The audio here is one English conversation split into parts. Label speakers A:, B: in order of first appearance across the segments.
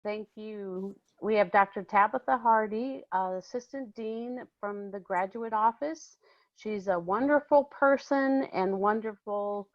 A: Thank you. We have Dr. Tabitha Hardy, Assistant Dean from the Graduate Office. She's a wonderful person and wonderful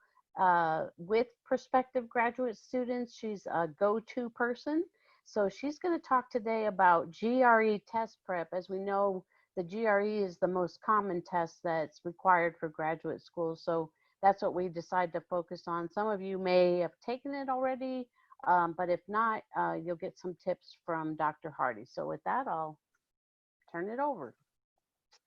A: with prospective graduate students. She's a go-to person. So she's going to talk today about GRE test prep. As we know, the GRE is the most common test that's required for graduate school. So that's what we decided to focus on. Some of you may have taken it already, but if not, you'll get some tips from Dr. Hardy. So with that, I'll turn it over.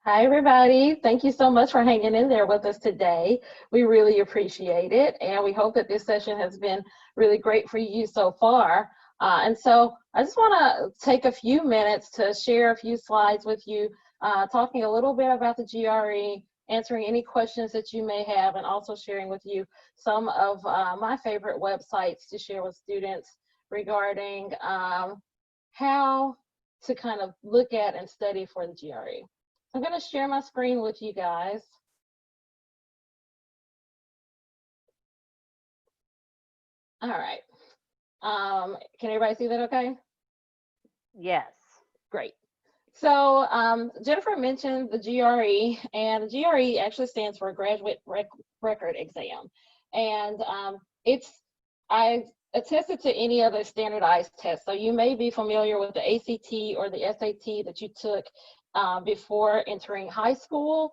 B: Hi, everybody. Thank you so much for hanging in there with us today. We really appreciate it, and we hope that this session has been really great for you so far. And so I just want to take a few minutes to share a few slides with you, talking a little bit about the GRE, answering any questions that you may have, and also sharing with you some of my favorite websites to share with students regarding how to kind of look at and study for the GRE. I'm going to share my screen with you guys. All right. Can everybody see that okay?
A: Yes.
B: Great. So Jennifer mentioned the GRE, and the GRE actually stands for Graduate Record Exam. And I attested to any other standardized test. So you may be familiar with the ACT or the SAT that you took before entering high school.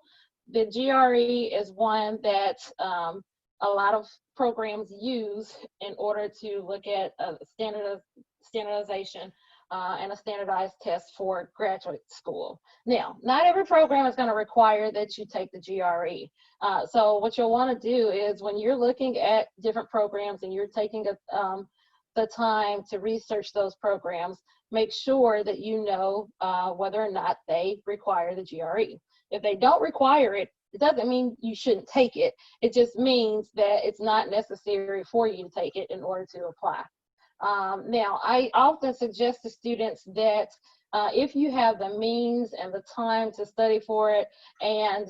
B: The GRE is one that a lot of programs use in order to look at standardization and a standardized test for graduate school. Now, not every program is going to require that you take the GRE. So what you'll want to do is when you're looking at different programs and you're taking the time to research those programs, make sure that you know whether or not they require the GRE. If they don't require it, it doesn't mean you shouldn't take it. It just means that it's not necessary for you to take it in order to apply. Now, I often suggest to students that if you have the means and the time to study for it, and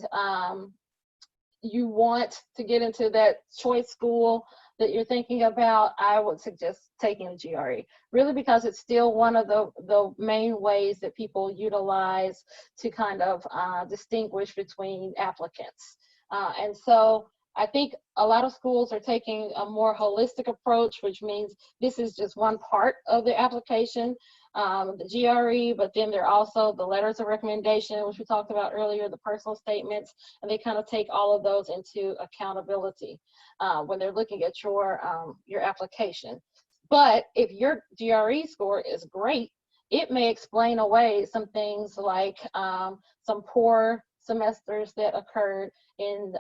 B: you want to get into that choice school that you're thinking about, I would suggest taking the GRE, really because it's still one of the main ways that people utilize to kind of distinguish between applicants. And so I think a lot of schools are taking a more holistic approach, which means this is just one part of the application, the GRE, but then there are also the letters of recommendation, which we talked about earlier, the personal statements, and they kind of take all of those into accountability when they're looking at your application. But if your GRE score is great, it may explain away some things like some poor semesters that occurred in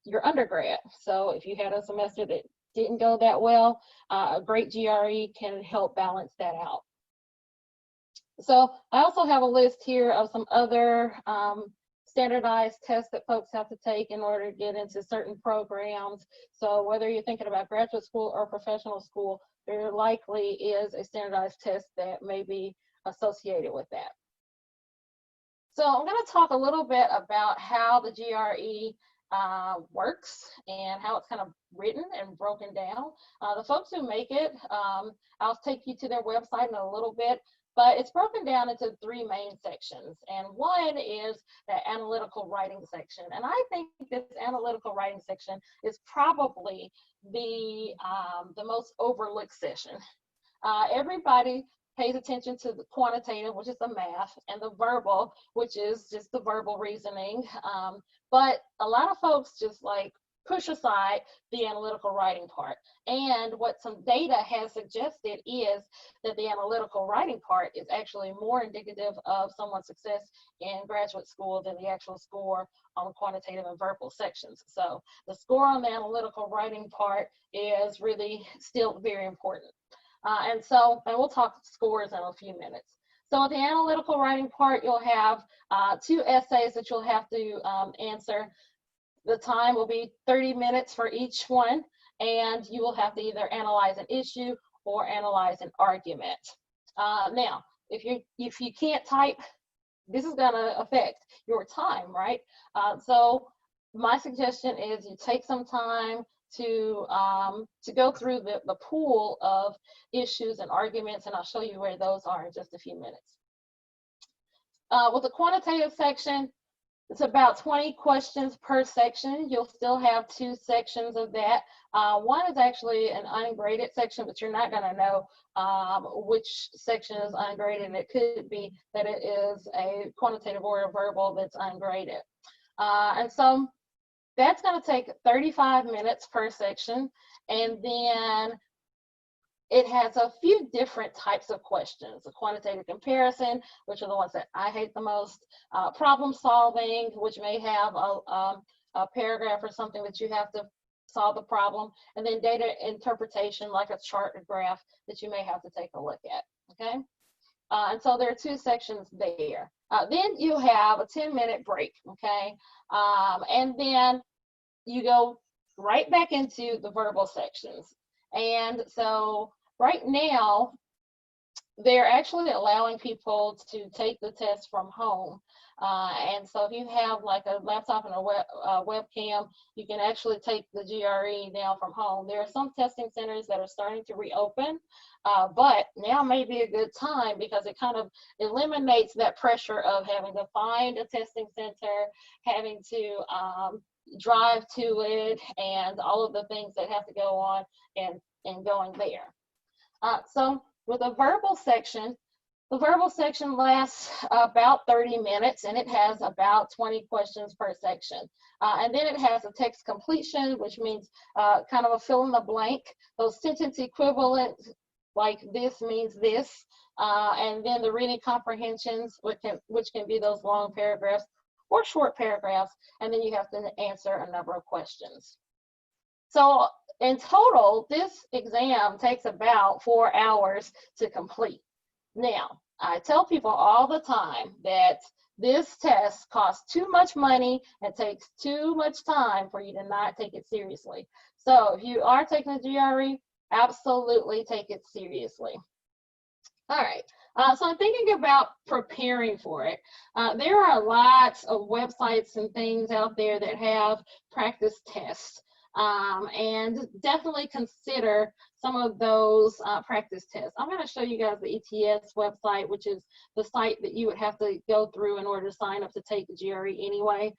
B: your undergrad. So if you had a semester that didn't go that well, a great GRE can help balance that out. So I also have a list here of some other standardized tests that folks have to take in order to get into certain programs. So whether you're thinking about graduate school or professional school, there likely is a standardized test that may be associated with that. So I'm going to talk a little bit about how the GRE works and how it's kind of written and broken down. The folks who make it, I'll take you to their website in a little bit, but it's broken down into three main sections. And one is the analytical writing section. And I think this analytical writing section is probably the most overlooked section. Everybody pays attention to the quantitative, which is the math, and the verbal, which is just the verbal reasoning. But a lot of folks just like push aside the analytical writing part. And what some data has suggested is that the analytical writing part is actually more indicative of someone's success in graduate school than the actual score on the quantitative and verbal sections. So the score on the analytical writing part is really still very important. And we'll talk scores in a few minutes. So the analytical writing part, you'll have 2 essays that you'll have to answer. The time will be 30 minutes for each one, and you will have to either analyze an issue or analyze an argument. Now, if you can't type, this is going to affect your time, right? So my suggestion is you take some time to go through the pool of issues and arguments, and I'll show you where those are in just a few minutes. With the quantitative section, it's about 20 questions per section. You'll still have 2 sections of that. One is actually an ungraded section, but you're not going to know which section is ungraded. And it could be that it is a quantitative or a verbal that's ungraded. And so that's going to take 35 minutes per section. And then it has a few different types of questions: a quantitative comparison, which are the ones that I hate the most, problem solving, which may have a paragraph or something that you have to solve the problem, and then data interpretation, like a chart or graph that you may have to take a look at, okay? And so there are 2 sections there. Then you have a 10-minute break, okay? And then you go right back into the verbal sections. And so right now, they're actually allowing people to take the test from home. And so if you have like a laptop and a webcam, you can actually take the GRE now from home. There are some testing centers that are starting to reopen, but now may be a good time because it kind of eliminates that pressure of having to find a testing center, having to drive to it, and all of the things that have to go on and going there. So with a verbal section, the verbal section lasts about 30 minutes, and it has about 20 questions per section. And then it has a text completion, which means kind of a fill in the blank, those sentence equivalents, like this means this, and then the reading comprehensions, which can be those long paragraphs or short paragraphs, and then you have to answer a number of questions. So in total, this exam takes about 4 hours to complete. Now, I tell people all the time that this test costs too much money and takes too much time for you to not take it seriously. So if you are taking the GRE, absolutely take it seriously. All right, so I'm thinking about preparing for it. There are lots of websites and things out there that have practice tests. And definitely consider some of those practice tests. I'm going to show you guys the ETS website, which is the site that you would have to go through in order to sign up to take the GRE anyway,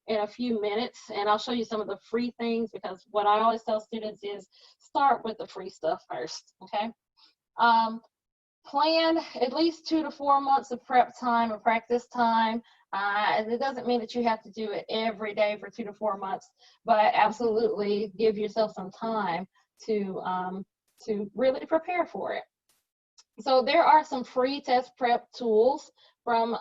B: in a few minutes. And I'll show you some of the free things, because what I always tell students is start with the free stuff first, okay? Plan at least 2 to 4 months of prep time and practice time. And it doesn't mean that you have to do it every day for 2 to 4 months, but absolutely give yourself some time to really prepare for it. So there are some free test prep tools from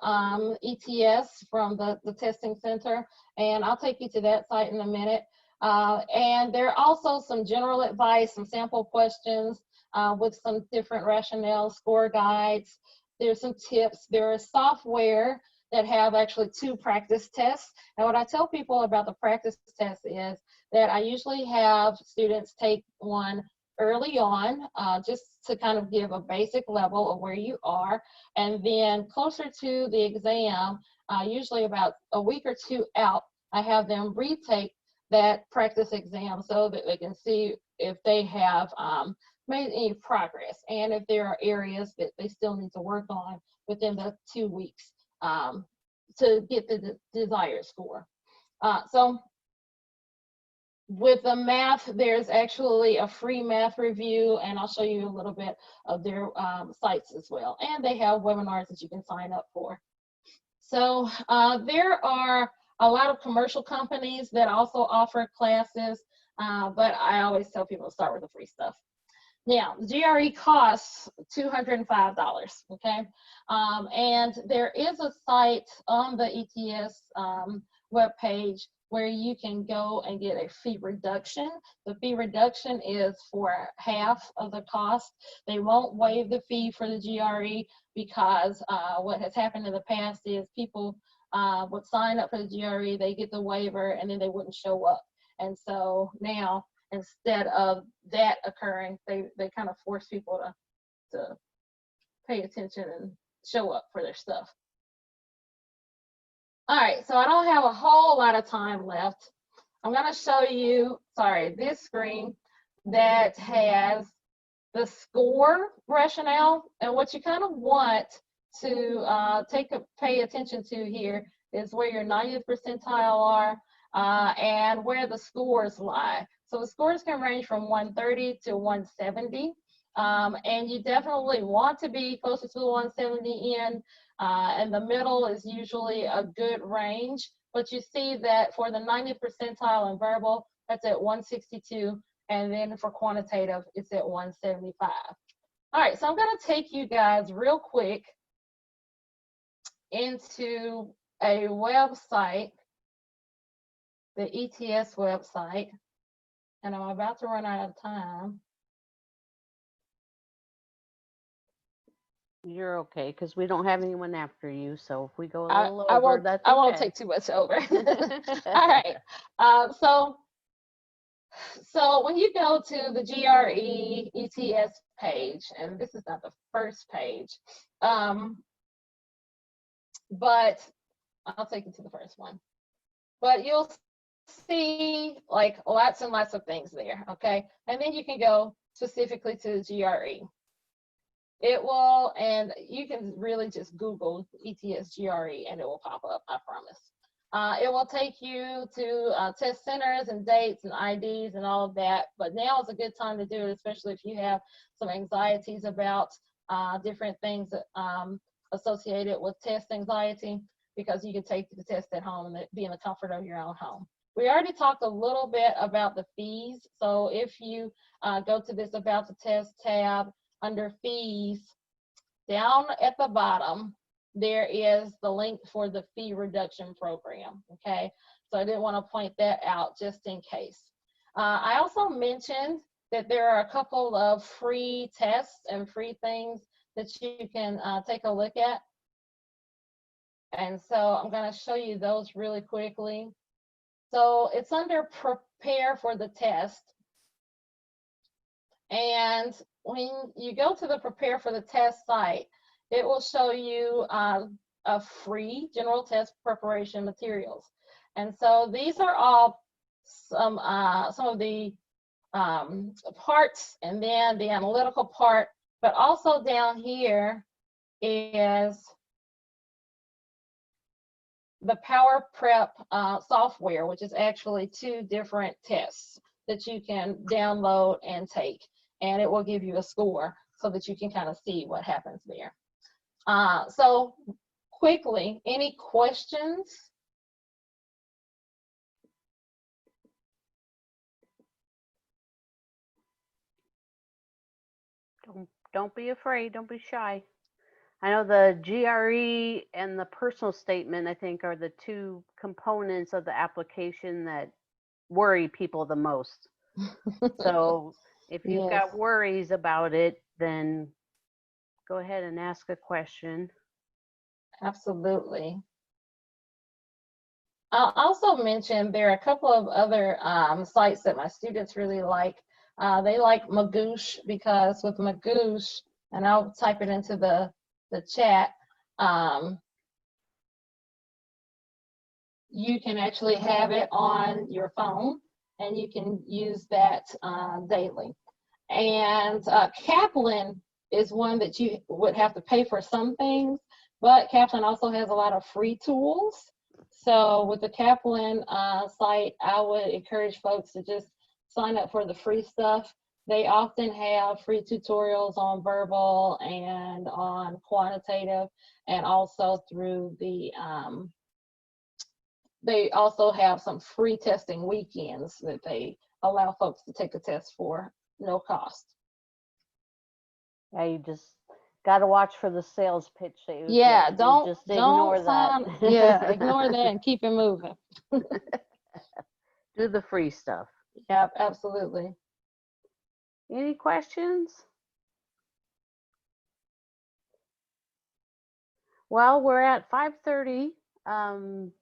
B: ETS, from the testing center, and I'll take you to that site in a minute. And there are also some general advice, some sample questions with some different rationale score guides. There's some tips. There is software that have actually 2 practice tests. And what I tell people about the practice test is that I usually have students take one early on, just to kind of give a basic level of where you are. And then closer to the exam, usually about a week or 2 out, I have them retake that practice exam so that they can see if they have made any progress, and if there are areas that they still need to work on within the 2 weeks to get the desired score. So with the math, there's actually a free math review, and I'll show you a little bit of their sites as well. And they have webinars that you can sign up for. So there are a lot of commercial companies that also offer classes, but I always tell people to start with the free stuff. Now, GRE costs $205, okay? And there is a site on the ETS webpage where you can go and get a fee reduction. The fee reduction is for half of the cost. They won't waive the fee for the GRE because what has happened in the past is people would sign up for the GRE, they get the waiver, and then they wouldn't show up. And so now, instead of that occurring, they kind of force people to pay attention and show up for their stuff. All right, so I don't have a whole lot of time left. I'm going to show you, sorry, this screen that has the score rationale. And what you kind of want to pay attention to here is where your 90th percentile are and where the scores lie. So the scores can range from 130 to 170. And you definitely want to be closer to the 170 end. And the middle is usually a good range. But you see that for the 90th percentile in verbal, that's at 162. And then for quantitative, it's at 175. All right, so I'm going to take you guys real quick into a website, the ETS website, and I'm about to run out of time.
A: You're okay, because we don't have anyone after you, so if we go a little
B: I
A: over, that's okay.
B: I won't take too much over. All right, so when you go to the GRE ETS page, and this is not the first page, but I'll take you to the first one. But you'll see like lots and lots of things there, okay? And then you can go specifically to the GRE. It will, and you can really just Google ETS GRE and it will pop up, I promise. It will take you to test centers and dates and IDs and all of that, but now is a good time to do it, especially if you have some anxieties about different things associated with test anxiety, because you can take the test at home and be in the comfort of your own home. We already talked a little bit about the fees, so if you go to this About the Test tab, under fees, down at the bottom, there is the link for the fee reduction program, okay? So I didn't want to point that out just in case. I also mentioned that there are a couple of free tests and free things that you can take a look at. And so I'm going to show you those really quickly. So it's under prepare for the test. And when you go to the prepare for the test site, it will show you a free general test preparation materials. And so these are all some of the parts, and then the analytical part, but also down here is the Power Prep software, which is actually 2 different tests that you can download and take, and it will give you a score so that you can kind of see what happens there. So quickly, any questions?
A: Don't be afraid, don't be shy. I know the GRE and the personal statement, I think, are the 2 components of the application that worry people the most. So if you've got worries about it, then go ahead and ask a question.
B: Absolutely. I'll also mention there are a couple of other sites that my students really like. They like Magoosh, because with Magoosh, and I'll type it into the chat, you can actually have it on your phone and you can use that daily. And Kaplan is one that you would have to pay for some things, but Kaplan also has a lot of free tools. So with the Kaplan site, I would encourage folks to just sign up for the free stuff. They often have free tutorials on verbal and on quantitative, and also through the, they also have some free testing weekends that they allow folks to take the test for no cost.
A: Yeah, you just got to watch for the sales pitch.
B: Yeah, don't
A: just ignore that.
B: Yeah, ignore that and keep it moving.
A: Do the free stuff.
B: Yeah, absolutely.
A: Any questions? Well, we're at 5:30, and